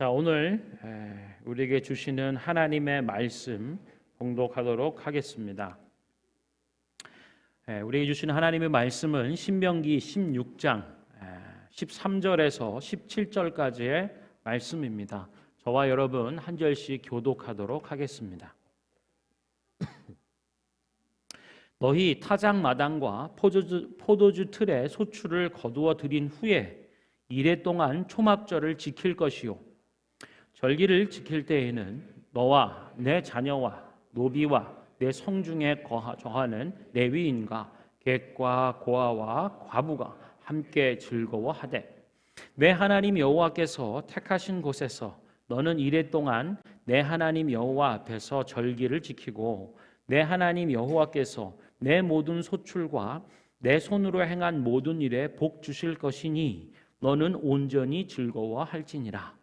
자, 오늘 우리에게 주시는 하나님의 말씀 봉독하도록 하겠습니다. 우리에게 주시는 하나님의 말씀은 신명기 16장 13절에서 17절까지의 말씀입니다. 저와 여러분 한 절씩 교독하도록 하겠습니다. 너희 타작 마당과 포도주 틀에 소출을 거두어 들인 후에 이레 동안 초막절을 지킬 것이요, 절기를 지킬 때에는 너와 내 자녀와 노비와 내 성중에 거하는 레위인과 객과 고아와 과부가 함께 즐거워하되, 내 하나님 여호와께서 택하신 곳에서 너는 이레 동안 내 하나님 여호와 앞에서 절기를 지키고, 내 하나님 여호와께서 내 모든 소출과 내 손으로 행한 모든 일에 복 주실 것이니 너는 온전히 즐거워할지니라.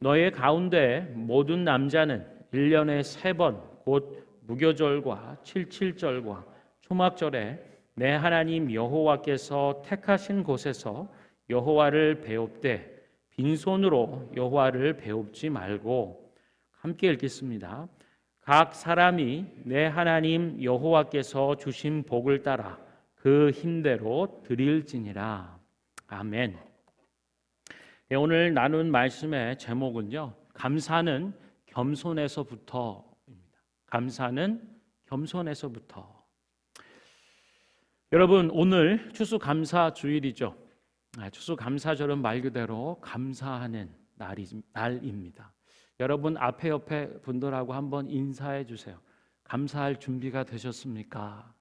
너의 가운데 모든 남자는 1년에 3번 곧 무교절과 칠칠절과 초막절에 내 하나님 여호와께서 택하신 곳에서 여호와를 배웁되 빈손으로 여호와를 배웁지 말고, 함께 읽겠습니다. 각 사람이 내 하나님 여호와께서 주신 복을 따라 그 힘대로 드릴지니라. 아멘. 오늘 나눈 말씀의 제목은요, 감사는 겸손에서부터입니다. 감사는 겸손에서부터. 여러분, 오늘 추수감사주일이죠. 추수감사절은 말 그대로 감사하는 날입니다. 여러분 앞에 옆에 분들하고 한번 인사해 주세요. 감사할 준비가 되셨습니까?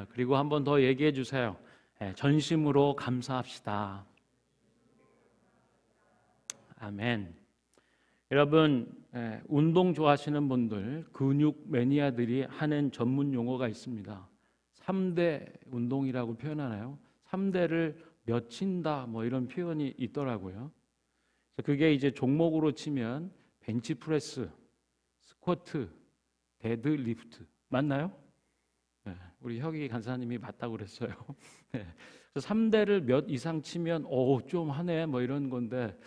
그리고 한번 더 얘기해 주세요. 전심으로 감사합시다. 아멘. 여러분, 운동 좋아하시는 분들, 근육 매니아들이 하는 전문 용어가 있습니다. 3대 운동이라고 표현하나요? 3대를 몇친다 뭐 이런 표현이 있더라고요. 그게 이제 종목으로 치면 벤치프레스, 스쿼트, 데드리프트 맞나요? 네, 우리 혁이 간사님이 맞다고 그랬어요. 네, 그래서 3대를 몇 이상 치면 좀 하네 뭐 이런 건데,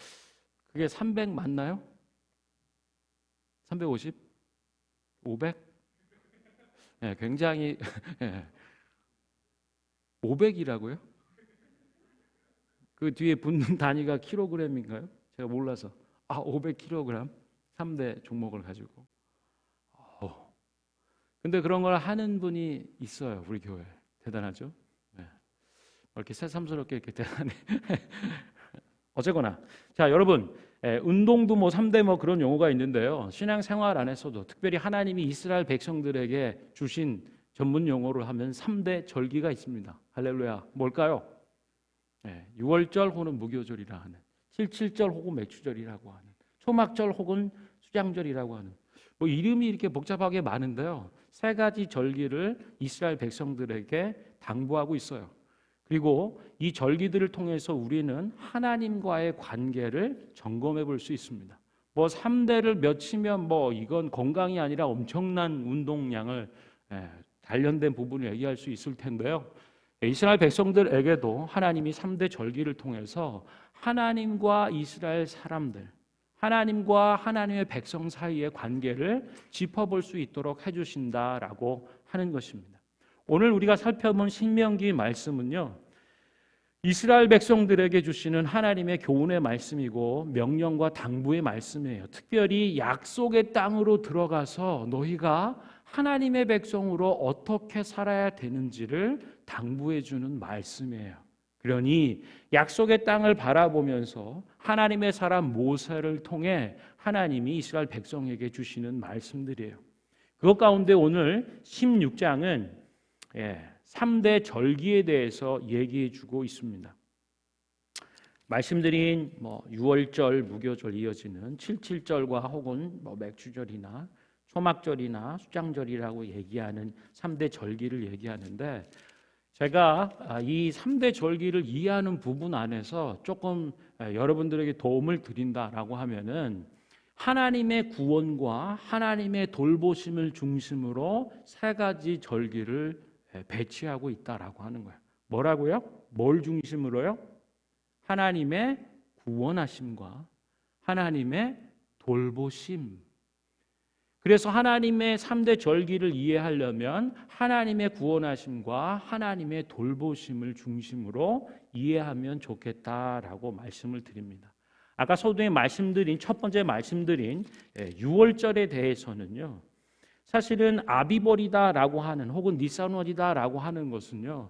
그게 300 맞나요? 350? 500? 네, 굉장히 500이라고요? 그 뒤에 붙는 단위가 킬로그램인가요? 제가 몰라서 500kg 3대 종목을 가지고. 근데 그런 걸 하는 분이 있어요, 우리 교회. 대단하죠? 네. 이렇게 새삼스럽게 이렇게 대단해. 어쨌거나, 자 여러분, 운동도 뭐 3대 뭐 그런 용어가 있는데요. 신앙생활 안에서도 특별히 하나님이 이스라엘 백성들에게 주신 전문 용어로 하면 3대 절기가 있습니다. 할렐루야. 뭘까요? 6월절 혹은 무교절이라 하는, 7.7절 혹은 맥추절이라고 하는, 초막절 혹은 수장절이라고 하는, 뭐 이름이 이렇게 복잡하게 많은데요. 3가지 절기를 이스라엘 백성들에게 당부하고 있어요. 그리고 이 절기들을 통해서 우리는 하나님과의 관계를 점검해 볼 수 있습니다. 뭐 3대를 몇 치면 뭐 이건 건강이 아니라 엄청난 운동량을 관련된 부분을 얘기할 수 있을 텐데요. 이스라엘 백성들에게도 하나님이 3대 절기를 통해서 하나님과 이스라엘 사람들, 하나님과 하나님의 백성 사이의 관계를 짚어볼 수 있도록 해주신다라고 하는 것입니다. 오늘 우리가 살펴본 신명기 말씀은요, 이스라엘 백성들에게 주시는 하나님의 교훈의 말씀이고 명령과 당부의 말씀이에요. 특별히 약속의 땅으로 들어가서 너희가 하나님의 백성으로 어떻게 살아야 되는지를 당부해 주는 말씀이에요. 그러니 약속의 땅을 바라보면서 하나님의 사람 모세를 통해 하나님이 이스라엘 백성에게 주시는 말씀들이에요. 그것 가운데 오늘 16장은 3대 절기에 대해서 얘기해 주고 있습니다. 말씀드린 6월절, 무교절 이어지는 7.7절과 혹은 맥추절이나 초막절이나 수장절이라고 얘기하는 3대 절기를 얘기하는데, 제가 이 3대 절기를 이해하는 부분 안에서 조금 여러분들에게 도움을 드린다라고 하면은, 하나님의 구원과 하나님의 돌보심을 중심으로 3가지 절기를 배치하고 있다라고 하는 거예요. 뭐라고요? 뭘 중심으로요? 하나님의 구원하심과 하나님의 돌보심. 그래서 하나님의 3대 절기를 이해하려면 하나님의 구원하심과 하나님의 돌보심을 중심으로 이해하면 좋겠다라고 말씀을 드립니다. 아까 서두에 말씀드린 첫 번째 말씀드린 유월절에 대해서는요. 사실은 아비벌이다라고 하는 혹은 니산월이다라고 하는 것은요.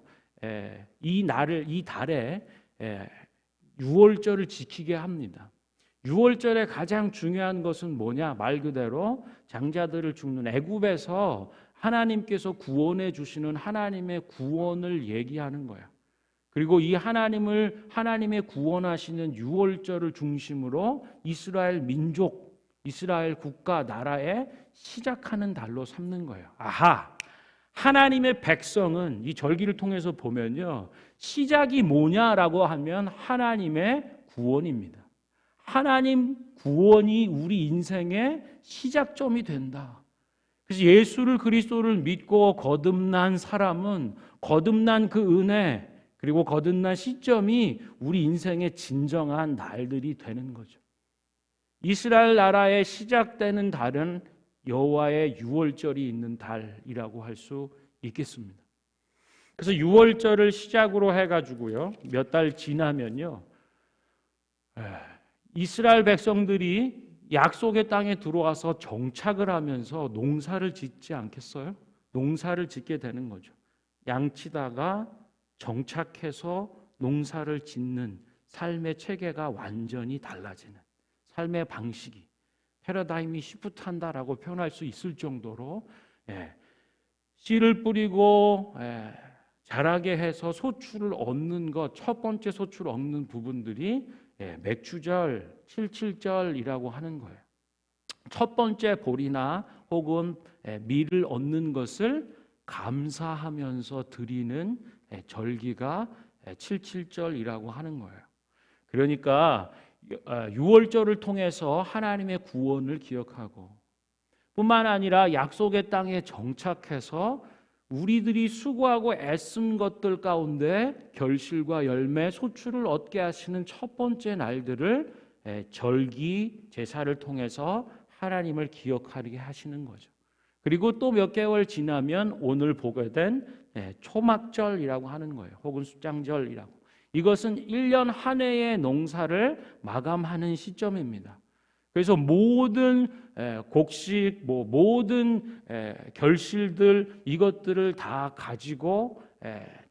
이 달에 유월절을 지키게 합니다. 유월절의 가장 중요한 것은 뭐냐? 말 그대로 장자들을 죽는 애굽에서 하나님께서 구원해 주시는 하나님의 구원을 얘기하는 거야. 그리고 이 하나님의 구원하시는 유월절을 중심으로 이스라엘 민족, 이스라엘 국가, 나라에 시작하는 달로 삼는 거예요. 아하! 하나님의 백성은 이 절기를 통해서 보면요. 시작이 뭐냐라고 하면 하나님의 구원입니다. 하나님 구원이 우리 인생의 시작점이 된다. 그래서 예수를 그리스도를 믿고 거듭난 사람은 거듭난 그 은혜 그리고 거듭난 시점이 우리 인생의 진정한 날들이 되는 거죠. 이스라엘 나라의 시작되는 달은 여호와의 유월절이 있는 달이라고 할 수 있겠습니다. 그래서 유월절을 시작으로 해가지고요. 몇 달 지나면요. 이스라엘 백성들이 약속의 땅에 들어와서 정착을 하면서 농사를 짓지 않겠어요? 농사를 짓게 되는 거죠. 양치다가 정착해서 농사를 짓는 삶의 체계가 완전히 달라지는 삶의 방식이 패러다임이 시프트한다라고 표현할 수 있을 정도로 씨를 뿌리고 자라게 해서 소출을 얻는 것, 첫 번째 소출을 얻는 부분들이 맥추절, 칠칠절이라고 하는 거예요. 첫 번째 보리나 혹은 밀을 얻는 것을 감사하면서 드리는 절기가 칠칠절이라고 하는 거예요. 그러니까 유월절을 통해서 하나님의 구원을 기억하고 뿐만 아니라 약속의 땅에 정착해서 우리들이 수고하고 애쓴 것들 가운데 결실과 열매, 소출을 얻게 하시는 첫 번째 날들을 절기, 제사를 통해서 하나님을 기억하게 하시는 거죠. 그리고 또 몇 개월 지나면 오늘 보게 된 초막절이라고 하는 거예요. 혹은 숫장절이라고. 이것은 1년 한 해의 농사를 마감하는 시점입니다. 그래서 모든 곡식, 모든 결실들 이것들을 다 가지고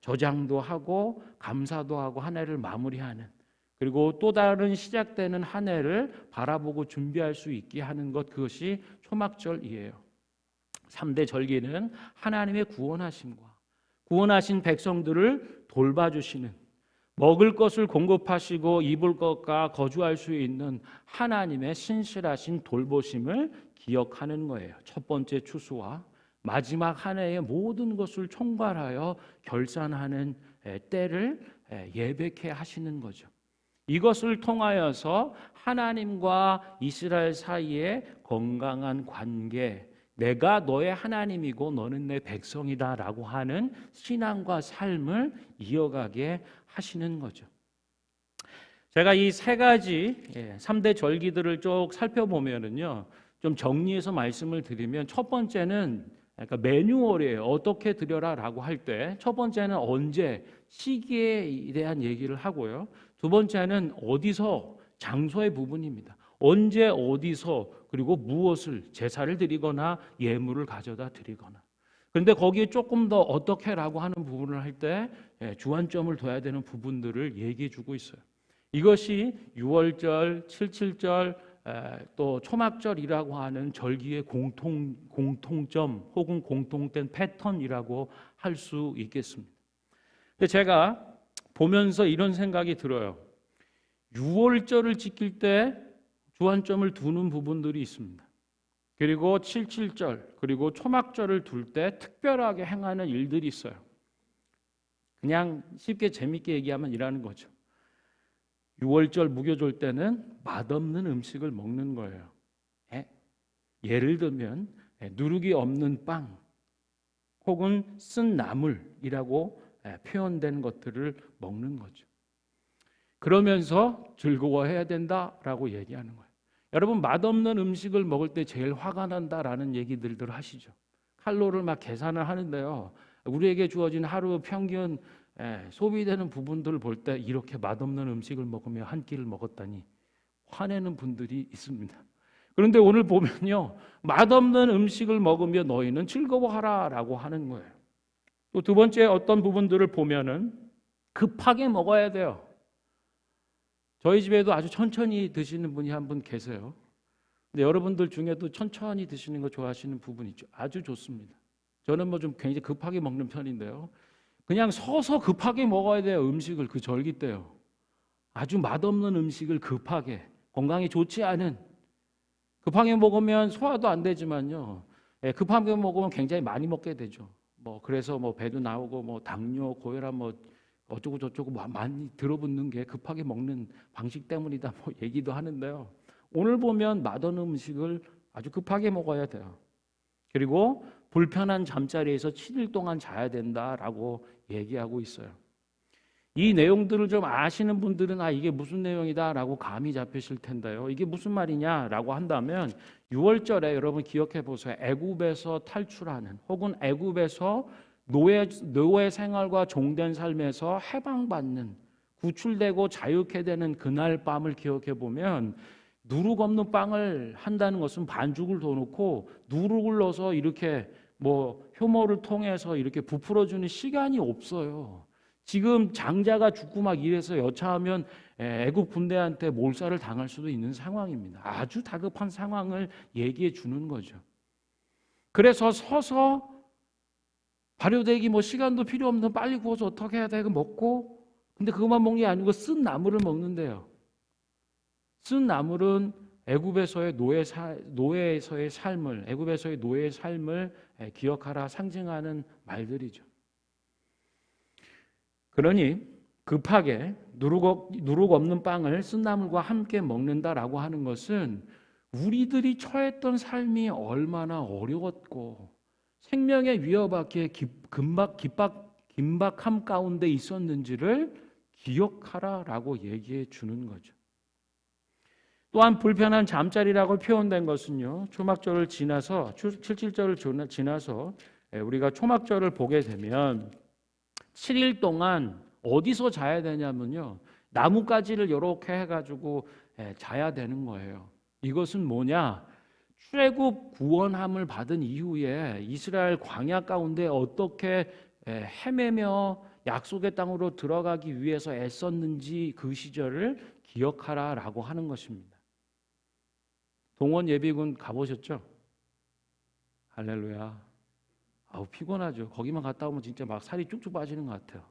저장도 하고 감사도 하고 한 해를 마무리하는 그리고 또 다른 시작되는 한 해를 바라보고 준비할 수 있게 하는 것 그것이 초막절이에요. 3대 절기는 하나님의 구원하심과 구원하신 백성들을 돌봐주시는 먹을 것을 공급하시고 입을 것과 거주할 수 있는 하나님의 신실하신 돌보심을 기억하는 거예요. 첫 번째 추수와 마지막 한 해의 모든 것을 총괄하여 결산하는 때를 예배케 하시는 거죠. 이것을 통하여서 하나님과 이스라엘 사이의 건강한 관계, 내가 너의 하나님이고 너는 내 백성이다라고 하는 신앙과 삶을 이어가게 하시는 거죠. 제가 이 세 가지 3대 절기들을 쭉 살펴보면은요. 좀 정리해서 말씀을 드리면 첫 번째는 그러니까 매뉴얼이에요. 어떻게 드려라라고 할 때 첫 번째는 언제, 시기에 대한 얘기를 하고요. 두 번째는 어디서, 장소의 부분입니다. 언제, 어디서, 그리고 무엇을 제사를 드리거나 예물을 가져다 드리거나. 그런데 거기에 조금 더 어떻게라고 하는 부분을 할 때 주안점을 둬야 되는 부분들을 얘기해 주고 있어요. 이것이 유월절, 칠칠절, 또 초막절이라고 하는 절기의 공통점 혹은 공통된 패턴이라고 할 수 있겠습니다. 근데 제가 보면서 이런 생각이 들어요. 유월절을 지킬 때 주안점을 두는 부분들이 있습니다. 그리고 칠칠절 그리고 초막절을 둘 때 특별하게 행하는 일들이 있어요. 그냥 쉽게 재밌게 얘기하면 이라는 거죠. 6월절 무교절 때는 맛없는 음식을 먹는 거예요. 예를 들면 누룩이 없는 빵 혹은 쓴 나물이라고 표현된 것들을 먹는 거죠. 그러면서 즐거워해야 된다라고 얘기하는 거예요. 여러분, 맛없는 음식을 먹을 때 제일 화가 난다라는 얘기들을 하시죠. 칼로리를 막 계산을 하는데요. 우리에게 주어진 하루 평균 소비되는 부분들을 볼 때 이렇게 맛없는 음식을 먹으며 한 끼를 먹었다니 화내는 분들이 있습니다. 그런데 오늘 보면요, 맛없는 음식을 먹으며 너희는 즐거워하라라고 하는 거예요. 또 두 번째 어떤 부분들을 보면은 급하게 먹어야 돼요. 저희 집에도 아주 천천히 드시는 분이 한 분 계세요. 근데 여러분들 중에도 천천히 드시는 거 좋아하시는 부분 있죠. 아주 좋습니다. 저는 뭐 좀 굉장히 급하게 먹는 편인데요. 그냥 서서 급하게 먹어야 돼요. 음식을 그 절기 때요. 아주 맛없는 음식을 급하게, 건강에 좋지 않은, 급하게 먹으면 소화도 안 되지만요. 급하게 먹으면 굉장히 많이 먹게 되죠. 뭐 그래서 뭐 배도 나오고 뭐 당뇨, 고혈압 뭐 어쩌고 저쩌고 많이 들어붙는 게 급하게 먹는 방식 때문이다 뭐 얘기도 하는데요. 오늘 보면 맛없는 음식을 아주 급하게 먹어야 돼요. 그리고 불편한 잠자리에서 7일 동안 자야 된다라고 얘기하고 있어요. 이 내용들을 좀 아시는 분들은 이게 무슨 내용이다라고 감이 잡히실 텐데요. 이게 무슨 말이냐라고 한다면 6월절에 여러분 기억해 보세요. 애굽에서 탈출하는 혹은 애굽에서 노예 생활과 종된 삶에서 해방받는, 구출되고 자유케 되는 그날 밤을 기억해 보면 누룩 없는 빵을 한다는 것은 반죽을 더 넣고 누룩을 넣어서 이렇게 뭐 효모를 통해서 이렇게 부풀어 주는 시간이 없어요. 지금 장자가 죽고 막 이래서 여차하면 애굽 군대한테 몰살을 당할 수도 있는 상황입니다. 아주 다급한 상황을 얘기해 주는 거죠. 그래서 서서 발효되기 뭐 시간도 필요 없는 빨리 구워서 어떻게 해야 돼? 먹고, 근데 그것만 먹는 게 아니고 쓴 나물을 먹는데요. 쓴 나물은 애굽에서의 노예에서의 삶을, 애굽에서의 노예의 삶을 기억하라 상징하는 말들이죠. 그러니 급하게 누룩 없는 빵을 쓴 나물과 함께 먹는다라고 하는 것은 우리들이 처했던 삶이 얼마나 어려웠고 생명의 위협하기에 긴박함 가운데 있었는지를 기억하라라고 얘기해 주는 거죠. 또한 불편한 잠자리라고 표현된 것은요, 초막절을 지나서 77절을 지나서 우리가 초막절을 보게 되면 7일 동안 어디서 자야 되냐면요, 나뭇가지를 이렇게 해가지고 자야 되는 거예요. 이것은 뭐냐? 출애굽 구원함을 받은 이후에 이스라엘 광야 가운데 어떻게 헤매며 약속의 땅으로 들어가기 위해서 애썼는지 그 시절을 기억하라라고 하는 것입니다. 동원 예비군 가보셨죠? 할렐루야. 아우 피곤하죠. 거기만 갔다 오면 진짜 막 살이 쭉쭉 빠지는 것 같아요.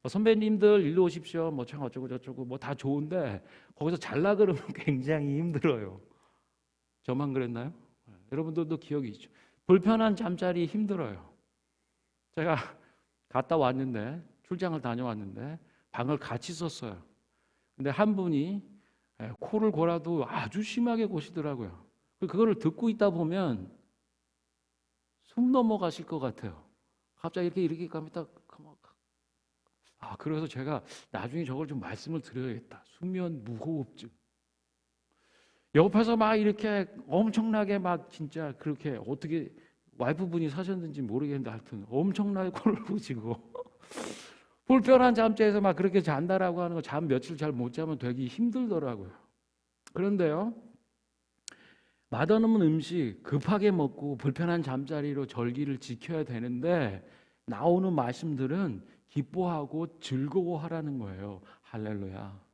선배님들 일로 오십시오. 뭐 참 어쩌고 저쩌고 뭐 다 좋은데 거기서 잘라 그러면 굉장히 힘들어요. 저만 그랬나요? 여러분들도 기억이 있죠. 불편한 잠자리 힘들어요. 제가 갔다 왔는데 출장을 다녀왔는데 방을 같이 썼어요. 근데 한 분이 코를 골아도 아주 심하게 고시더라고요. 그거를 듣고 있다 보면 숨 넘어가실 것 같아요. 갑자기 이렇게 가면 딱 그래서 제가 나중에 저걸 좀 말씀을 드려야겠다. 수면 무호흡증. 옆에서 막 이렇게 엄청나게 막 진짜 그렇게 어떻게 와이프분이 사셨는지 모르겠는데 하여튼 엄청나게 코를 부시고 불편한 잠자리에서 막 그렇게 잔다라고 하는 거 잠 며칠 잘 못 자면 되게 힘들더라고요. 그런데요, 맛없는 음식 급하게 먹고 불편한 잠자리로 절기를 지켜야 되는데 나오는 말씀들은 기뻐하고 즐거워하라는 거예요. 할렐루야.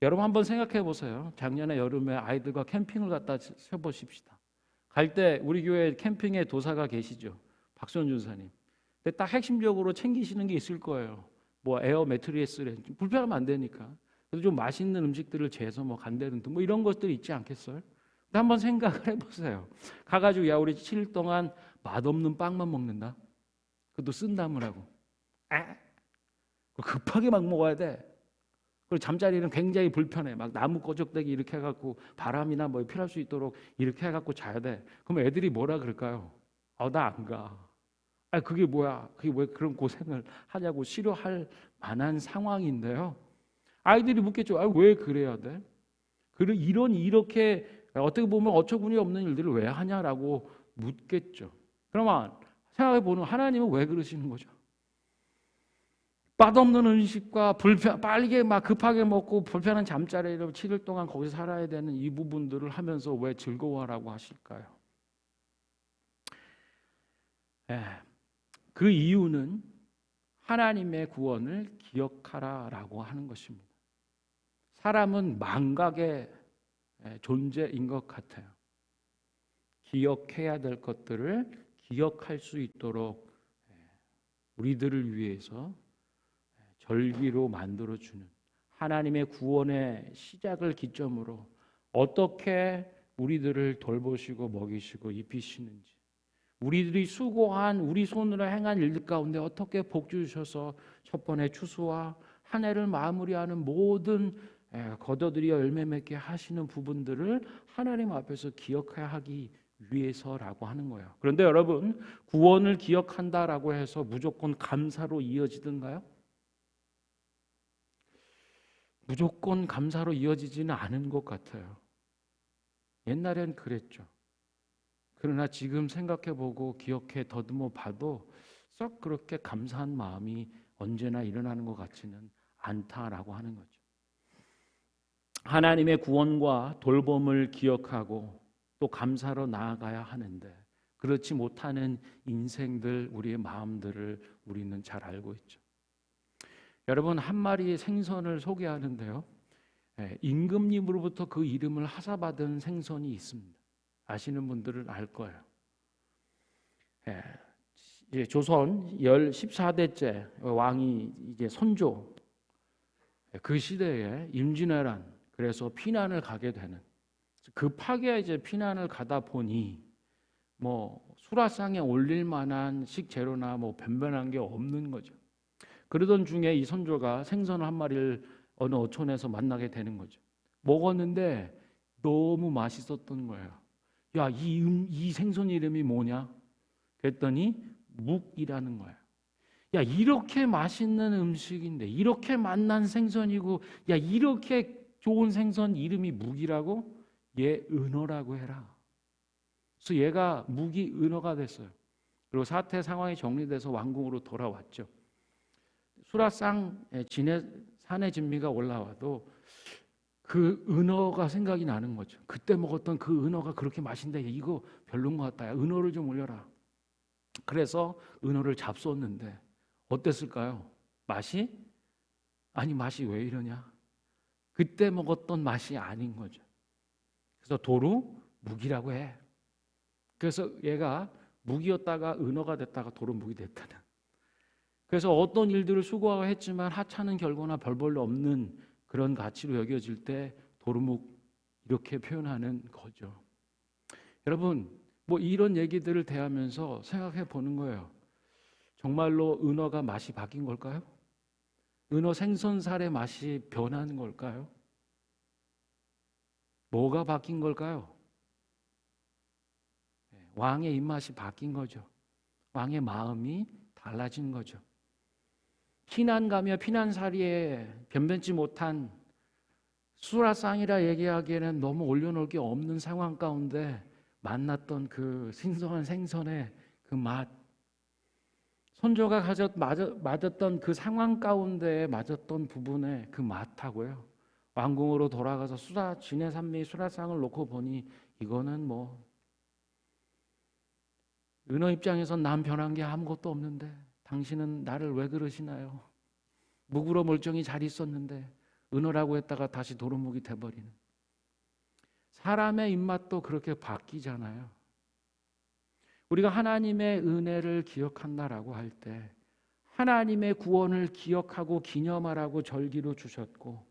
여러분 한번 생각해 보세요. 작년에 여름에 아이들과 캠핑을 갔다 세보십시다. 갈 때 우리 교회 캠핑에 도사가 계시죠. 박선준 사님. 근데 딱 핵심적으로 챙기시는 게 있을 거예요. 뭐 에어 매트리스를 불편하면 안 되니까. 그래서 좀 맛있는 음식들을 재서 뭐 간다든지 뭐 이런 것들이 있지 않겠어요? 근데 한번 생각을 해보세요. 가가지고 야 우리 7일 동안 맛없는 빵만 먹는다. 그것도 쓴다물하고. 급하게 막 먹어야 돼. 그리고 잠자리는 굉장히 불편해. 막 나무 거적대기 이렇게 해갖고 바람이나 뭐 필요할 수 있도록 이렇게 해갖고 자야 돼. 그럼 애들이 뭐라 그럴까요? 나 안 가. 그게 뭐야? 그게 왜 그런 고생을 하냐고 싫어할 만한 상황인데요. 아이들이 묻겠죠. 왜 그래야 돼? 이렇게 어떻게 보면 어처구니 없는 일들을 왜 하냐라고 묻겠죠. 그러면 생각해 보면 하나님은 왜 그러시는 거죠? 맛없는 음식과 빨리 막 급하게 먹고 불편한 잠자리로 7일 동안 거기서 살아야 되는 이 부분들을 하면서 왜 즐거워하라고 하실까요? 예, 그 이유는 하나님의 구원을 기억하라라고 하는 것입니다. 사람은 망각의 존재인 것 같아요. 기억해야 될 것들을 기억할 수 있도록 우리들을 위해서 절기로 만들어주는 하나님의 구원의 시작을 기점으로 어떻게 우리들을 돌보시고 먹이시고 입히시는지, 우리들이 수고한 우리 손으로 행한 일들 가운데 어떻게 복 주셔서 첫 번의 추수와 한 해를 마무리하는 모든 거둬들여 열매 맺게 하시는 부분들을 하나님 앞에서 기억해야 하기 위해서라고 하는 거예요. 그런데 여러분, 구원을 기억한다라고 해서 무조건 감사로 이어지던가요? 무조건 감사로 이어지지는 않은 것 같아요. 옛날엔 그랬죠. 그러나 지금 생각해보고 기억해 더듬어 봐도 썩 그렇게 감사한 마음이 언제나 일어나는 것 같지는 않다라고 하는 거죠. 하나님의 구원과 돌봄을 기억하고 또 감사로 나아가야 하는데 그렇지 못하는 인생들, 우리의 마음들을 우리는 잘 알고 있죠. 여러분, 한 마리의 생선을 소개하는데요, 임금님으로부터 그 이름을 하사받은 생선이 있습니다. 아시는 분들은 알 거예요. 이제 조선 14대째 왕이 이제 선조, 그 시대에 임진왜란, 그래서 피난을 가게 되는, 급하게 이제 피난을 가다 보니 뭐 수라상에 올릴 만한 식재료나 뭐 변변한 게 없는 거죠. 그러던 중에 이 선조가 생선 한 마리를 어느 어촌에서 만나게 되는 거죠. 먹었는데 너무 맛있었던 거예요. 야, 이 생선 이름이 뭐냐? 그랬더니 묵이라는 거예요. 야, 이렇게 맛있는 음식인데, 이렇게 맛난 생선이고, 야, 이렇게 좋은 생선 이름이 묵이라고? 얘 은어라고 해라. 그래서 얘가 묵이 은어가 됐어요. 그리고 사태 상황이 정리돼서 왕궁으로 돌아왔죠. 수라상 산의 진미가 올라와도 그 은어가 생각이 나는 거죠. 그때 먹었던 그 은어가 그렇게 맛있는데 이거 별론 것 같다. 은어를 좀 올려라. 그래서 은어를 잡수었는데 어땠을까요? 맛이 왜 이러냐? 그때 먹었던 맛이 아닌 거죠. 그래서 도루 묵이라고 해. 그래서 얘가 묵이었다가 은어가 됐다가 도루 묵이 됐다는. 그래서 어떤 일들을 수고하고 했지만 하찮은 결과나 별 볼일 없는 그런 가치로 여겨질 때 도루묵 이렇게 표현하는 거죠. 여러분, 뭐 이런 얘기들을 대하면서 생각해 보는 거예요. 정말로 은어가 맛이 바뀐 걸까요? 은어 생선살의 맛이 변한 걸까요? 뭐가 바뀐 걸까요? 왕의 입맛이 바뀐 거죠. 왕의 마음이 달라진 거죠. 피난가며 피난살이에 변변치 못한 수라상이라 얘기하기에는 너무 올려놓을 게 없는 상황 가운데 만났던 그 신선한 생선의 그 맛, 선조가 맞았던 그 상황 가운데 맞았던 부분의 그 맛하고요, 왕궁으로 돌아가서 진해산미 수라상을 놓고 보니 이거는 뭐 은어 입장에선 난 변한 게 아무것도 없는데 당신은 나를 왜 그러시나요? 묵으로 멀쩡히 잘 있었는데 은어라고 했다가 다시 도루묵이 돼버리는. 사람의 입맛도 그렇게 바뀌잖아요. 우리가 하나님의 은혜를 기억한다라고 할 때 하나님의 구원을 기억하고 기념하라고 절기로 주셨고,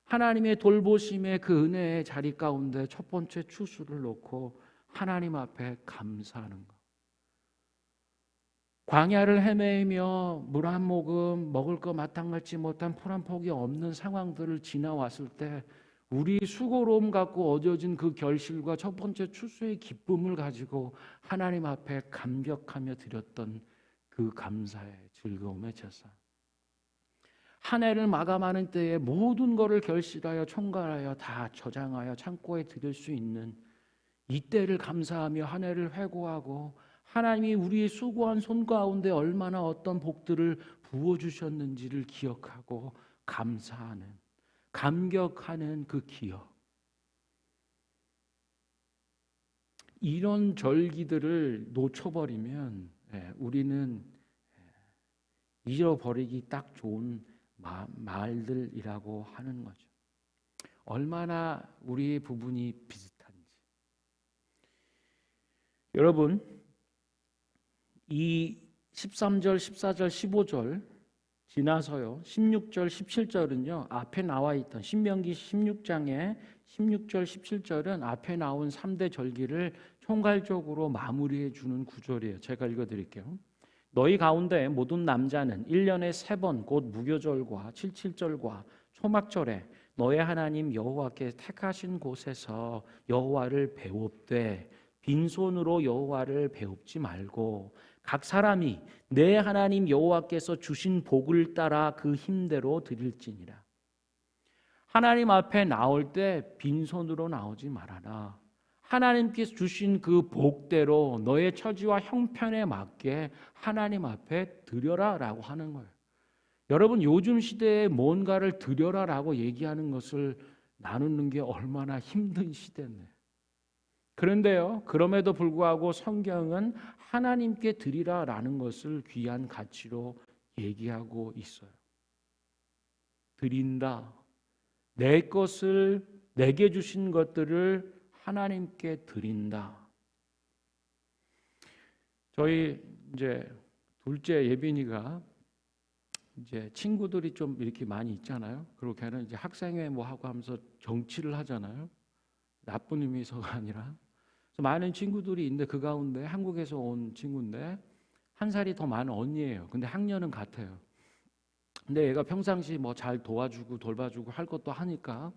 하나님의 돌보심의 그 은혜의 자리 가운데 첫 번째 추수를 놓고 하나님 앞에 감사하는 것. 광야를 헤매며 물 한 모금 먹을 거 마땅하지 못한 풀 한 폭이 없는 상황들을 지나왔을 때 우리 수고로움 갖고 얻어진 그 결실과 첫 번째 추수의 기쁨을 가지고 하나님 앞에 감격하며 드렸던 그 감사의 즐거움의 제사. 한 해를 마감하는 때에 모든 것을 결실하여 총괄하여 다 저장하여 창고에 들일 수 있는 이때를 감사하며 한 해를 회고하고 하나님이 우리의 수고한 손 가운데 얼마나 어떤 복들을 부어주셨는지를 기억하고 감사하는, 감격하는 그 기억. 이런 절기들을 놓쳐버리면 우리는 잃어버리기 딱 좋은 말들이라고 하는 거죠. 얼마나 우리의 부분이 비슷한지. 여러분, 이 13절, 14절, 15절 지나서요 16절, 17절은요 앞에 나와 있던 신명기 16장의 16절, 17절은 앞에 나온 3대 절기를 총괄적으로 마무리해 주는 구절이에요. 제가 읽어드릴게요. 너희 가운데 모든 남자는 1년에 3번 곧 무교절과 77절과 초막절에 너의 하나님 여호와께 택하신 곳에서 여호와를 배웁되 빈손으로 여호와를 배웁지 말고 각 사람이 내 하나님 여호와께서 주신 복을 따라 그 힘대로 드릴지니라. 하나님 앞에 나올 때 빈손으로 나오지 말아라. 하나님께서 주신 그 복대로 너의 처지와 형편에 맞게 하나님 앞에 드려라 라고 하는 거예요. 여러분, 요즘 시대에 뭔가를 드려라 라고 얘기하는 것을 나누는 게 얼마나 힘든 시대인데. 그런데요, 그럼에도 불구하고 성경은 하나님께 드리라 라는 것을 귀한 가치로 얘기하고 있어요. 드린다. 내 것을, 내게 주신 것들을 하나님께 드린다. 저희 이제 둘째 예빈이가 이제 친구들이 좀 이렇게 많이 있잖아요. 그렇게는 이제 학생회 뭐 하고 하면서 정치를 하잖아요. 나쁜 의미에서가 아니라. 많은 친구들이 있는데 그 가운데 한국에서 온 친구인데 한 살이 더 많은 언니예요. 근데 학년은 같아요. 근데 얘가 평상시 뭐 잘 도와주고 돌봐주고 할 것도 하니까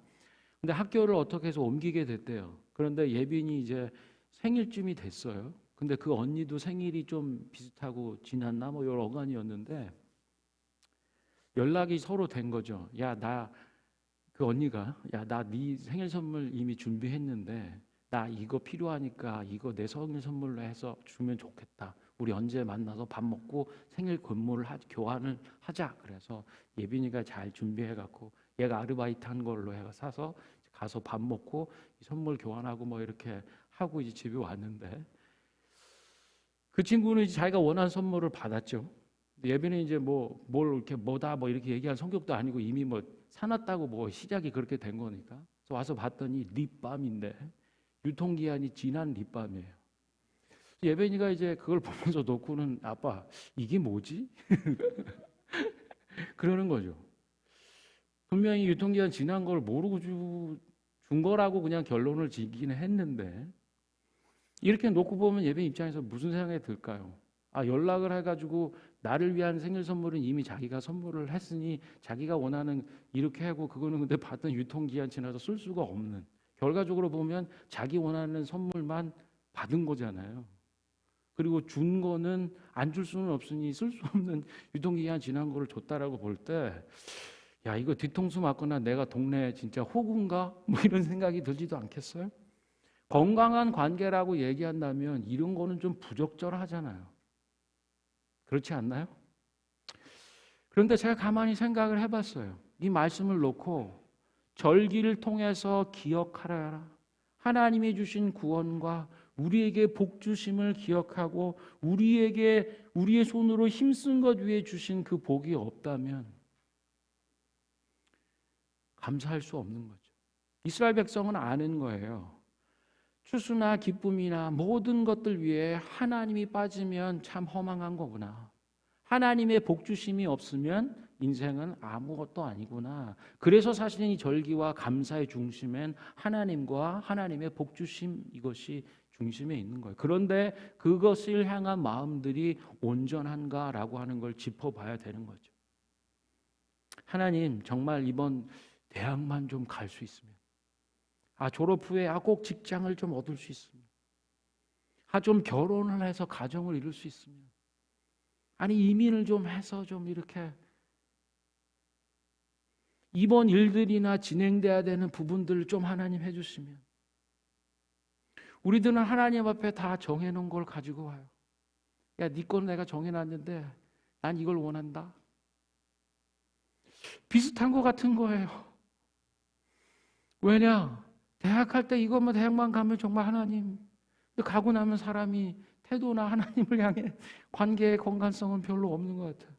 근데 학교를 어떻게 해서 옮기게 됐대요. 그런데 예빈이 이제 생일쯤이 됐어요. 근데 그 언니도 생일이 좀 비슷하고 지났나 뭐 여러 어간이었는데 연락이 서로 된 거죠. 그 언니가 나 네 생일 선물 이미 준비했는데 나 이거 필요하니까 이거 내 생일 선물로 해서 주면 좋겠다. 우리 언제 만나서 밥 먹고 생일 교환을 하자. 그래서 예빈이가 잘 준비해갖고 얘가 아르바이트 한 걸로 해서 사서 가서 밥 먹고 선물 교환하고 뭐 이렇게 하고 이제 집에 왔는데 그 친구는 이제 자기가 원하는 선물을 받았죠. 예빈이 이제 뭘 이렇게 뭐다 뭐 이렇게 얘기할 성격도 아니고 이미 뭐 사놨다고 뭐 시작이 그렇게 된 거니까. 그래서 와서 봤더니 립밤인데 유통기한이 지난 립밤이에요. 예빈이가 이제 그걸 보면서 놓고는 아빠 이게 뭐지? 그러는 거죠. 분명히 유통기한 지난 걸 모르고 준 거라고 그냥 결론을 지기는 했는데 이렇게 놓고 보면 예빈 입장에서 무슨 생각이 들까요? 연락을 해가지고 나를 위한 생일 선물은 이미 자기가 선물을 했으니 자기가 원하는 이렇게 하고 그거는 근데 받은 유통기한 지나서 쓸 수가 없는 결과적으로 보면 자기 원하는 선물만 받은 거잖아요. 그리고 준 거는 안 줄 수는 없으니 쓸 수 없는 유통기한 지난 거를 줬다라고 볼 때 이거 뒤통수 맞거나 내가 동네 진짜 호구인가? 뭐 이런 생각이 들지도 않겠어요? 건강한 관계라고 얘기한다면 이런 거는 좀 부적절하잖아요. 그렇지 않나요? 그런데 제가 가만히 생각을 해봤어요. 이 말씀을 놓고 절기를 통해서 기억하라. 하나님이 주신 구원과 우리에게 복 주심을 기억하고 우리의 손으로 힘쓴 것 위에 주신 그 복이 없다면 감사할 수 없는 거죠. 이스라엘 백성은 아는 거예요. 추수나 기쁨이나 모든 것들 위에 하나님이 빠지면 참 허망한 거구나. 하나님의 복 주심이 없으면 인생은 아무것도 아니구나. 그래서 사실은 이 절기와 감사의 중심엔 하나님과 하나님의 복 주심 이것이 중심에 있는 거예요. 그런데 그것을 향한 마음들이 온전한가라고 하는 걸 짚어봐야 되는 거죠. 하나님 정말 이번 대학만 좀 갈 수 있으면 졸업 후에 꼭 직장을 좀 얻을 수 있으면 좀 결혼을 해서 가정을 이룰 수 있으면 이민을 좀 해서 좀 이렇게 이번 일들이나 진행돼야 되는 부분들을 좀 하나님 해주시면, 우리들은 하나님 앞에 다 정해놓은 걸 가지고 와요. 야, 네 건 내가 정해놨는데 난 이걸 원한다. 비슷한 것 같은 거예요. 왜냐? 대학 할 때 이것만 대학만 가면 정말 하나님, 근데 가고 나면 사람이 태도나 하나님을 향해 관계의 건강성은 별로 없는 것 같아요.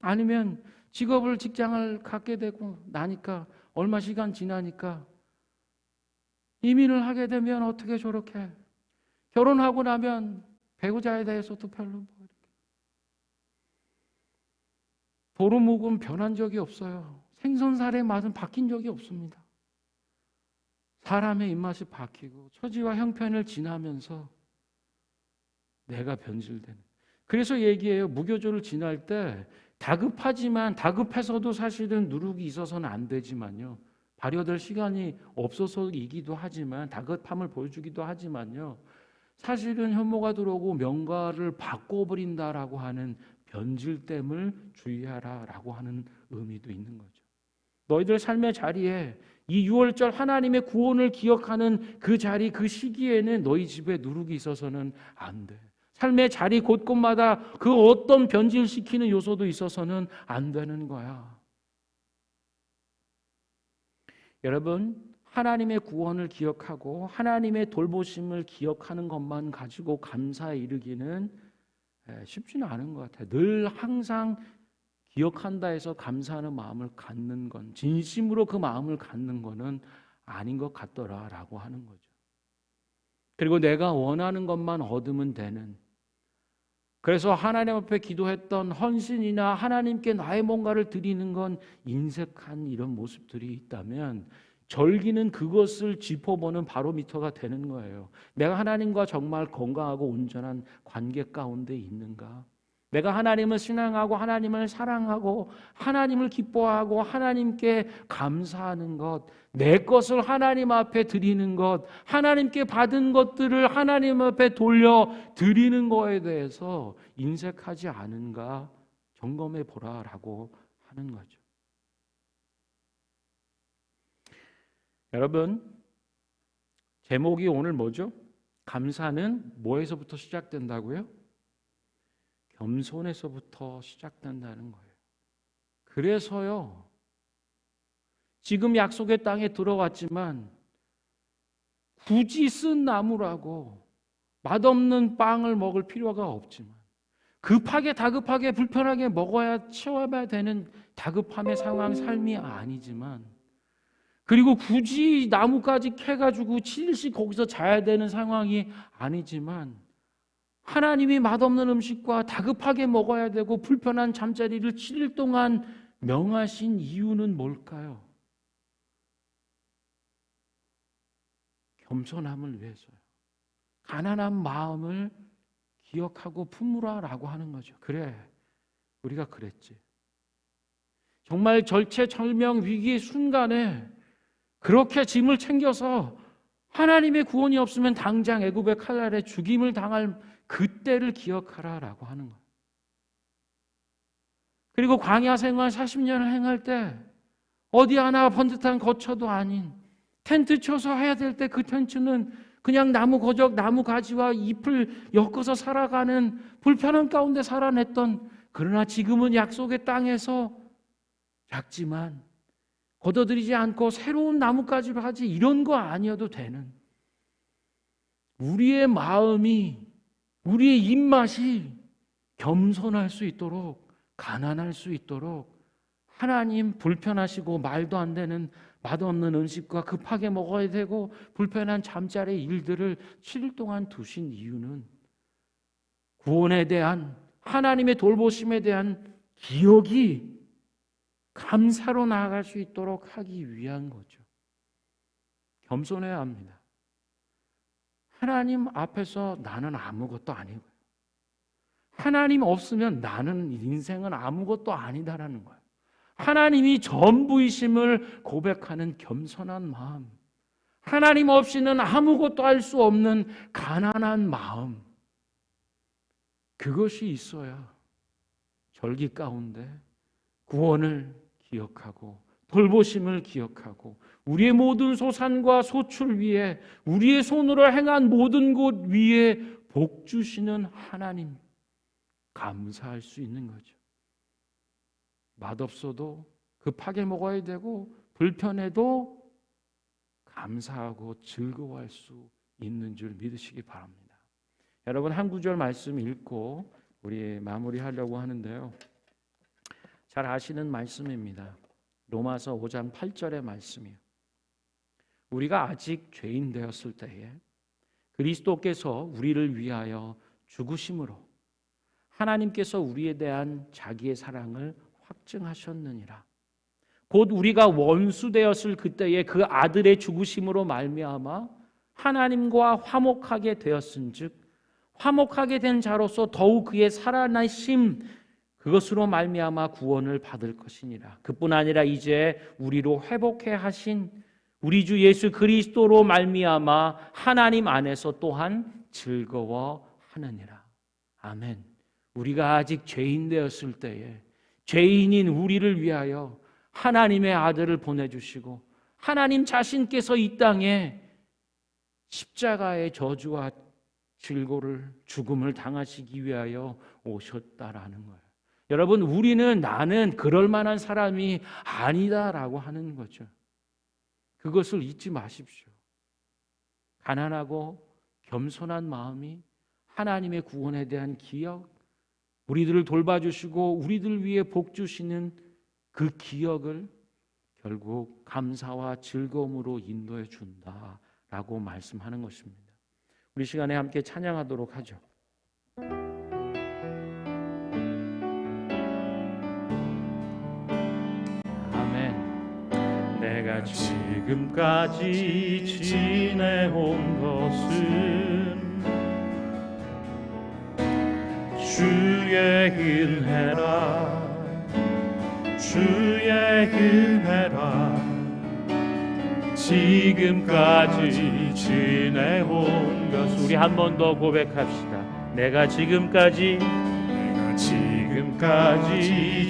아니면 직업을, 직장을 갖게 되고 나니까, 얼마 시간 지나니까 이민을 하게 되면 어떻게 저렇게, 결혼하고 나면 배우자에 대해서도 별로 뭐 이렇게. 도루묵은 변한 적이 없어요. 생선살의 맛은 바뀐 적이 없습니다. 사람의 입맛이 바뀌고 처지와 형편을 지나면서 내가 변질되는. 그래서 얘기해요. 무교조를 지날 때 다급하지만, 다급해서도 사실은 누룩이 있어서는 안 되지만요, 발효될 시간이 없어서이기도 하지만, 다급함을 보여주기도 하지만요, 사실은 혐오가 들어오고 명과를 바꿔버린다라고 하는 변질됨을 주의하라라고 하는 의미도 있는 거죠. 너희들 삶의 자리에 이 6월절 하나님의 구원을 기억하는 그 자리, 그 시기에는 너희 집에 누룩이 있어서는 안 돼. 삶의 자리 곳곳마다 그 어떤 변질시키는 요소도 있어서는 안 되는 거야. 여러분, 하나님의 구원을 기억하고 하나님의 돌보심을 기억하는 것만 가지고 감사에 이르기는 쉽지는 않은 것 같아요. 늘 항상 기억한다 해서 감사하는 마음을 갖는 건, 진심으로 그 마음을 갖는 거는 아닌 것 같더라라고 하는 거죠. 그리고 내가 원하는 것만 얻으면 되는, 그래서 하나님 앞에 기도했던 헌신이나 하나님께 나의 뭔가를 드리는 건 인색한 이런 모습들이 있다면, 절기는 그것을 짚어보는 바로미터가 되는 거예요. 내가 하나님과 정말 건강하고 온전한 관계 가운데 있는가? 내가 하나님을 신앙하고 하나님을 사랑하고 하나님을 기뻐하고 하나님께 감사하는 것, 내 것을 하나님 앞에 드리는 것, 하나님께 받은 것들을 하나님 앞에 돌려 드리는 거에 대해서 인색하지 않은가 점검해 보라라고 하는 거죠. 여러분, 제목이 오늘 뭐죠? 감사는 뭐에서부터 시작된다고요? 겸손에서부터 시작된다는 거예요. 그래서요, 지금 약속의 땅에 들어왔지만 굳이 쓴 나무라고 맛없는 빵을 먹을 필요가 없지만, 급하게 다급하게 불편하게 먹어야 채워야 되는 다급함의 상황, 삶이 아니지만, 그리고 굳이 나무까지 캐가지고 7일씩 거기서 자야 되는 상황이 아니지만, 하나님이 맛없는 음식과 다급하게 먹어야 되고 불편한 잠자리를 7일 동안 명하신 이유는 뭘까요? 겸손함을 위해서요. 가난한 마음을 기억하고 품으라라고 하는 거죠. 그래, 우리가 그랬지. 정말 절체절명 위기의 순간에 그렇게 짐을 챙겨서 하나님의 구원이 없으면 당장 애굽의 칼날에 죽임을 당할 그때를 기억하라라고 하는 거예요. 그리고 광야 생활 40년을 행할 때 어디 하나 번듯한 거처도 아닌 텐트 쳐서 해야 될 때, 그 텐트는 그냥 나무 거적, 나무 가지와 잎을 엮어서 살아가는 불편한 가운데 살아냈던, 그러나 지금은 약속의 땅에서 작지만 걷어들이지 않고 새로운 나무까지로 하지, 이런 거 아니어도 되는, 우리의 마음이, 우리의 입맛이 겸손할 수 있도록, 가난할 수 있도록 하나님 불편하시고 말도 안 되는 맛없는 음식과 급하게 먹어야 되고 불편한 잠자리 일들을 7일 동안 두신 이유는 구원에 대한, 하나님의 돌보심에 대한 기억이 감사로 나아갈 수 있도록 하기 위한 거죠. 겸손해야 합니다. 하나님 앞에서 나는 아무것도 아니고요, 하나님 없으면 나는, 인생은 아무것도 아니다라는 거예요. 하나님이 전부이심을 고백하는 겸손한 마음, 하나님 없이는 아무것도 할 수 없는 가난한 마음, 그것이 있어야 절기 가운데 구원을 기억하고 돌보심을 기억하고 우리의 모든 소산과 소출 위에 우리의 손으로 행한 모든 곳 위에 복 주시는 하나님 감사할 수 있는 거죠. 맛없어도 급하게 먹어야 되고 불편해도 감사하고 즐거워할 수 있는 줄 믿으시기 바랍니다. 여러분, 한 구절 말씀 읽고 우리 마무리하려고 하는데요. 잘 아시는 말씀입니다. 로마서 5장 8절의 말씀이에요. 우리가 아직 죄인 되었을 때에 그리스도께서 우리를 위하여 죽으심으로 하나님께서 우리에 대한 자기의 사랑을 확증하셨느니라. 곧 우리가 원수 되었을 그때에 그 아들의 죽으심으로 말미암아 하나님과 화목하게 되었은즉 화목하게 된 자로서 더욱 그의 살아나심 그것으로 말미암아 구원을 받을 것이니라. 그뿐 아니라 이제 우리로 회복해 하신 우리 주 예수 그리스도로 말미암아 하나님 안에서 또한 즐거워하느니라. 아멘. 우리가 아직 죄인 되었을 때에 죄인인 우리를 위하여 하나님의 아들을 보내주시고 하나님 자신께서 이 땅에 십자가의 저주와 질고를 죽음을 당하시기 위하여 오셨다라는 거예요. 여러분, 우리는 나는 그럴 만한 사람이 아니다라고 하는 거죠. 그것을 잊지 마십시오. 가난하고 겸손한 마음이 하나님의 구원에 대한 기억, 우리들을 돌봐주시고 우리들 위해 복 주시는 그 기억을 결국 감사와 즐거움으로 인도해 준다라고 말씀하는 것입니다. 우리 시간에 함께 찬양하도록 하죠. 아멘. 내가 지금까지 지내온 것은 주의 은혜라 주의 은혜라 지금까지 지내온 것 우리 한 번 더 고백합시다. 내가 지금까지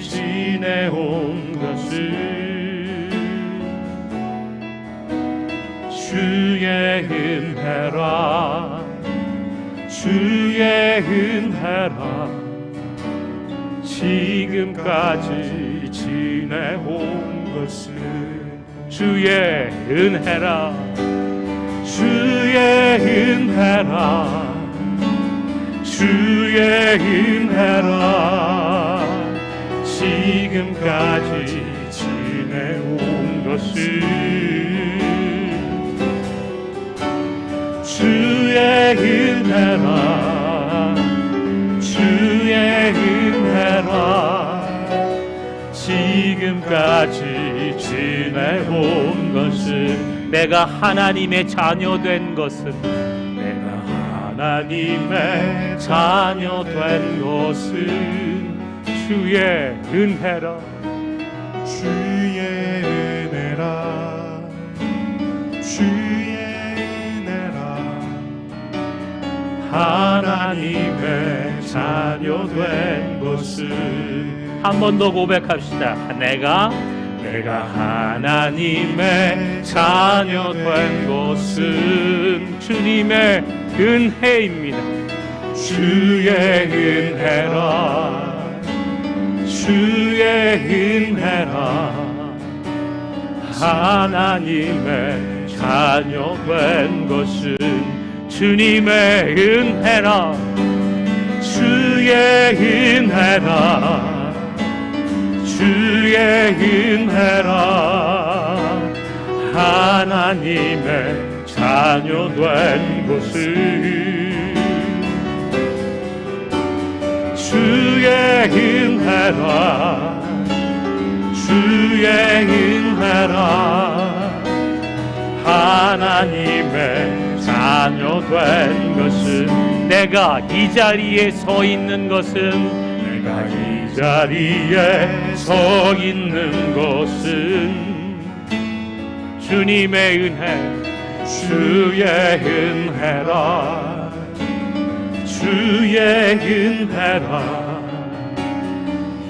지내온 것은 주의 은혜라 주의 은혜라 지금까지 지내온 것은 주의 은혜라 주의 은혜라 주의 은혜라 지금까지 지내온 것은 주의 은혜라 주의 은혜라 지금까지 지내온 것은 내가 하나님의 자녀 된 것은 내가 하나님의 자녀 된 것은 주의 은혜라 주의 은혜라 주의 은혜라 하나님의 자녀 된 것은 한 번 더 고백합시다. 내가 하나님의 자녀 된 것은 주님의 은혜입니다. 주의 은혜라 주의 은혜라 하나님의 자녀 된 것은 주님의 은혜라 주의 은혜라 주의 은혜라 하나님의 자녀 된 것은 주의 은혜라 주의 은혜라 하나님의 자녀 된 것은 내가 이 자리에 서 있는 것은 내가 이 자리에 서 있는 것은 주님의 은혜 주의 은혜라 주의 은혜라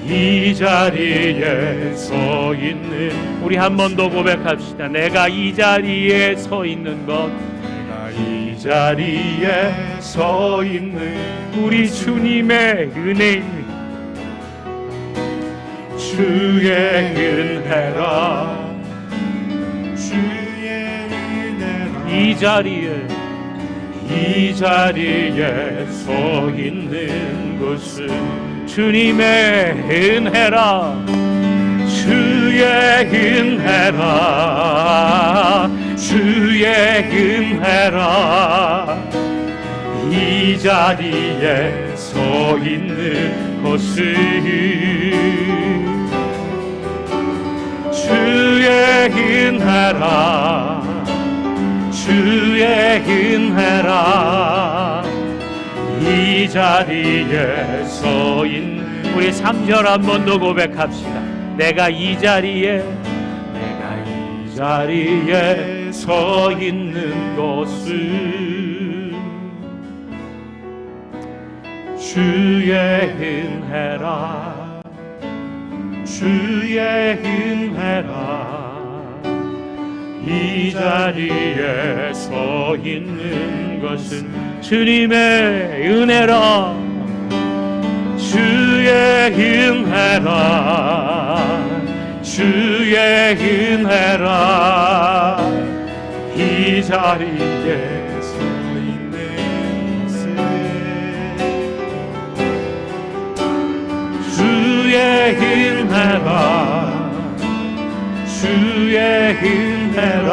이 자리에 서 있는, 우리 한 번 더 고백합시다. 내가 이 자리에 서 있는 것, 내가 이 자리에 서 있는 우리 주님의 은혜, 주의 은혜라, 주의 은혜라. 이 자리에 서 있는 것은 주님의 은혜라, 주의 은혜라, 주의 은혜라. 이 자리에 서 있는 것은 주의 은혜라, 주의 은혜라. 이 자리에 서 있는, 우리 3절 한 번 더 고백합시다. 내가 이 자리에 서 있는 것은 주의 은혜라, 주의 은혜라. 이 자리에 서 있는 것은 주님의 은혜라, 주의 은혜라, 주의 은혜라. 이 자리에 서 있는 것은 주의 은혜라, 주의 은혜라.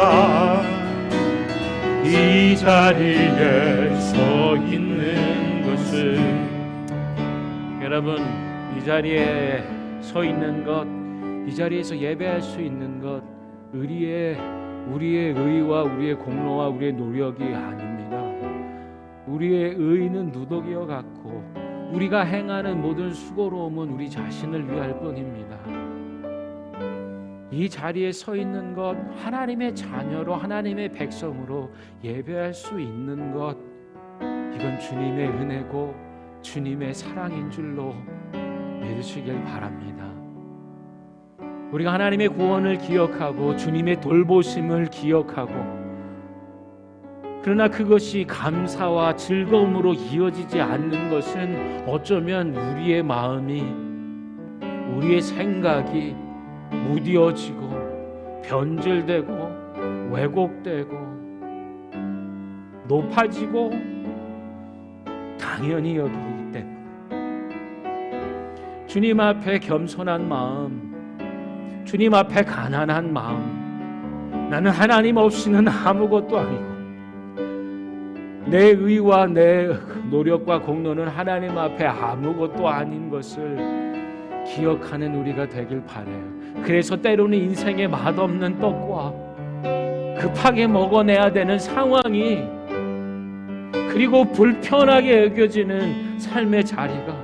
이 자리에 서 있는 것은, 여러분, 이 자리에 서 있는 것, 이 자리에서 예배할 수 있는 것, 우리의 의와 우리의 공로와 우리의 노력이 아닙니다. 우리의 의는 누더기와 같고 우리가 행하는 모든 수고로움은 우리 자신을 위할 뿐입니다. 이 자리에 서 있는 것, 하나님의 자녀로, 하나님의 백성으로 예배할 수 있는 것, 이건 주님의 은혜고 주님의 사랑인 줄로 믿으시길 바랍니다. 우리가 하나님의 구원을 기억하고 주님의 돌보심을 기억하고, 그러나 그것이 감사와 즐거움으로 이어지지 않는 것은 어쩌면 우리의 마음이, 우리의 생각이 무뎌지고 변질되고 왜곡되고 높아지고 당연히 여기기 때문에, 주님 앞에 겸손한 마음, 주님 앞에 가난한 마음, 나는 하나님 없이는 아무것도 아니고 내 의와 내 노력과 공로는 하나님 앞에 아무것도 아닌 것을 기억하는 우리가 되길 바라요. 그래서 때로는 인생에 맛없는 떡과 급하게 먹어내야 되는 상황이, 그리고 불편하게 여겨지는 삶의 자리가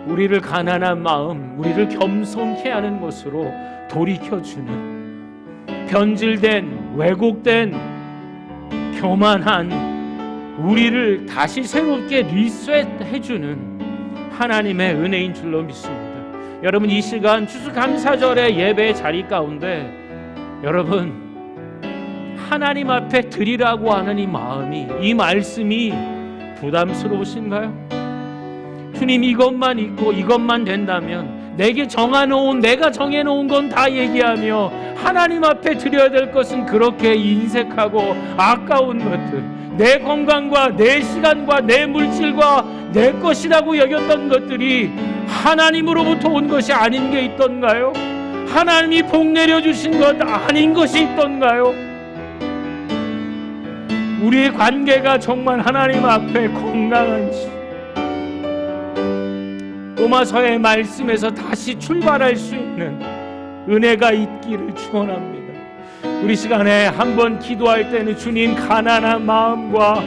우리를 가난한 마음, 우리를 겸손케 하는 것으로 돌이켜주는, 변질된, 왜곡된, 교만한 우리를 다시 새롭게 리셋해주는 하나님의 은혜인 줄로 믿습니다. 여러분, 이 시간 추수감사절의 예배의 자리 가운데 여러분, 하나님 앞에 드리라고 하는 이 마음이, 이 말씀이 부담스러우신가요? 주님, 이것만 있고 이것만 된다면, 내가 정해놓은 건 다 얘기하며 하나님 앞에 드려야 될 것은 그렇게 인색하고 아까운 것들, 내 건강과 내 시간과 내 물질과 내 것이라고 여겼던 것들이 하나님으로부터 온 것이 아닌 게 있던가요? 하나님이 복 내려주신 것 아닌 것이 있던가요? 우리의 관계가 정말 하나님 앞에 건강한지, 로마서의 말씀에서 다시 출발할 수 있는 은혜가 있기를 축원합니다. 우리 시간에 한번 기도할 때는 주님, 가난한 마음과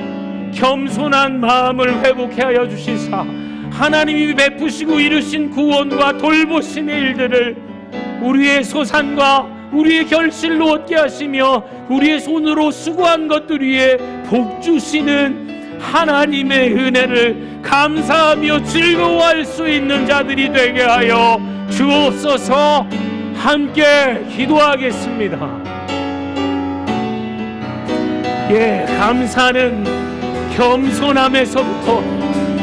겸손한 마음을 회복해 하여 주시사 하나님이 베푸시고 이루신 구원과 돌보심의 일들을 우리의 소산과 우리의 결실로 얻게 하시며 우리의 손으로 수고한 것들 위에 복 주시는 하나님의 은혜를 감사하며 즐거워할 수 있는 자들이 되게 하여 주옵소서. 함께 기도하겠습니다. 감사는 겸손함에서부터,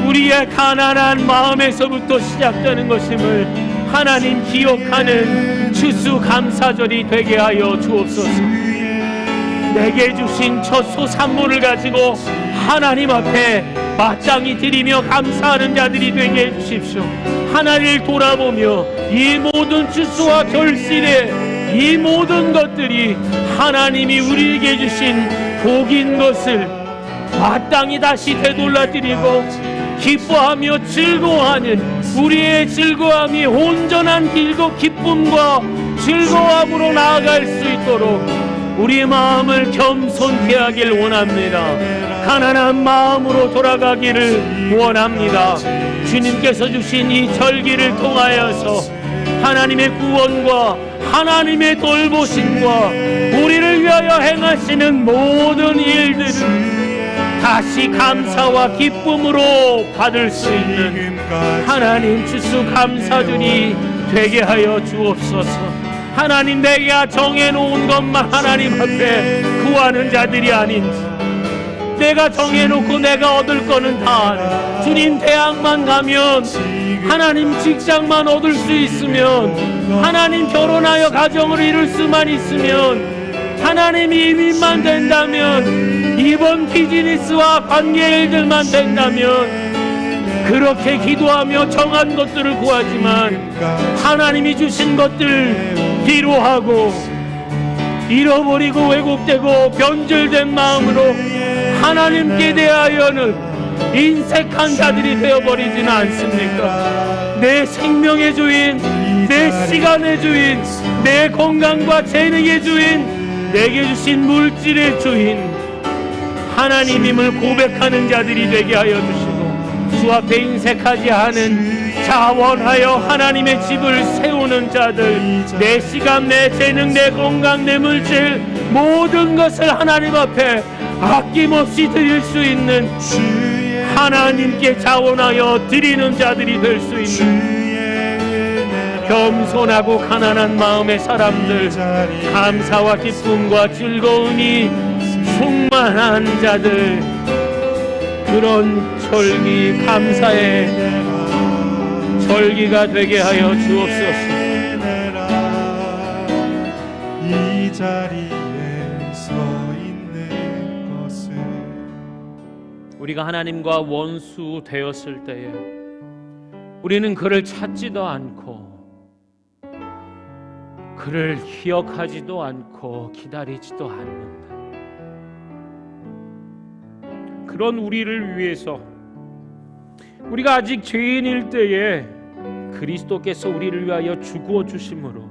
우리의 가난한 마음에서부터 시작되는 것임을 하나님 기억하는 추수감사절이 되게 하여 주옵소서. 내게 주신 첫 소산물을 가지고 하나님 앞에 마땅히 드리며 감사하는 자들이 되게 해주십시오. 하나님을 돌아보며 이 모든 추수와 결실의 이 모든 것들이 하나님이 우리에게 주신 복인 것을 마땅히 다시 되돌려 드리고 기뻐하며 즐거워하는 우리의 즐거움이 온전한 길고 기쁨과 즐거움으로 나아갈 수 있도록 우리의 마음을 겸손케 하길 원합니다. 가난한 마음으로 돌아가기를 원합니다. 주님께서 주신 이 절기를 통하여서 하나님의 구원과 하나님의 돌보심과 우리를 위하여 행하시는 모든 일들을 다시 감사와 기쁨으로 받을 수 있는 하나님 추수감사절이 되게 하여 주옵소서. 하나님, 내가 정해놓은 것만 하나님 앞에 구하는 자들이 아닌지, 내가 정해놓고 내가 얻을 거는 다 아는 주님 대학만 가면, 하나님 직장만 얻을 수 있으면, 하나님 결혼하여 가정을 이룰 수만 있으면, 하나님 이민만 된다면, 이번 비즈니스와 관계 일들만 된다면, 그렇게 기도하며 정한 것들을 구하지만 하나님이 주신 것들 비로하고 잃어버리고 왜곡되고 변질된 마음으로 하나님께 대하여는 인색한 자들이 되어버리지는 않습니까? 내 생명의 주인, 내 시간의 주인, 내 건강과 재능의 주인, 내게 주신 물질의 주인 하나님임을 고백하는 자들이 되게 하여 주시고, 주 앞에 인색하지 않은 자원하여 하나님의 집을 세우는 자들, 내 시간, 내 재능, 내 건강, 내 물질 모든 것을 하나님 앞에 아낌없이 드릴 수 있는 하나님께 자원하여 드리는 자들이 될 수 있는 겸손하고 가난한 마음의 사람들, 감사와 기쁨과 즐거움이 충만한 자들, 그런 절기, 감사의 절기가 되게 하여 주옵소서. 이 자리에 서 있는 것은 우리가 하나님과 원수 되었을 때에 우리는 그를 찾지도 않고 그를 기억하지도 않고 기다리지도 않는다. 그런 우리를 위해서, 우리가 아직 죄인일 때에 그리스도께서 우리를 위하여 죽어 주심으로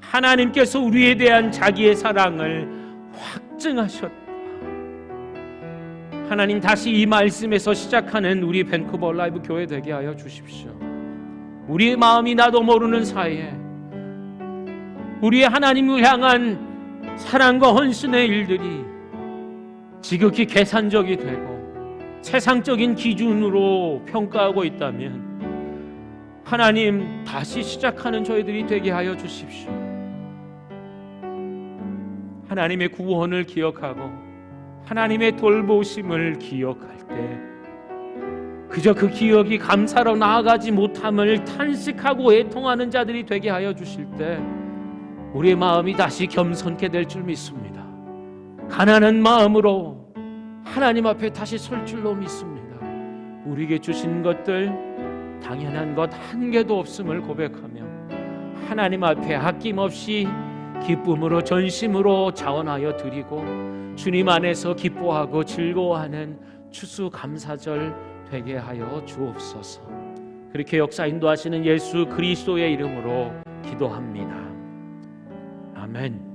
하나님께서 우리에 대한 자기의 사랑을 확증하셨다. 하나님, 다시 이 말씀에서 시작하는 우리 밴쿠버 라이브 교회 되게 하여 주십시오. 우리의 마음이 나도 모르는 사이에 우리의 하나님을 향한 사랑과 헌신의 일들이 지극히 계산적이 되고 세상적인 기준으로 평가하고 있다면 하나님, 다시 시작하는 저희들이 되게 하여 주십시오. 하나님의 구원을 기억하고 하나님의 돌보심을 기억할 때 그저 그 기억이 감사로 나아가지 못함을 탄식하고 애통하는 자들이 되게 하여 주실 때 우리의 마음이 다시 겸손케 될 줄 믿습니다. 가난한 마음으로 하나님 앞에 다시 설 줄로 믿습니다. 우리에게 주신 것들 당연한 것 한 개도 없음을 고백하며 하나님 앞에 아낌없이 기쁨으로 전심으로 자원하여 드리고 주님 안에서 기뻐하고 즐거워하는 추수감사절 되게 하여 주옵소서. 그렇게 역사 인도하시는 예수 그리스도의 이름으로 기도합니다. 아멘.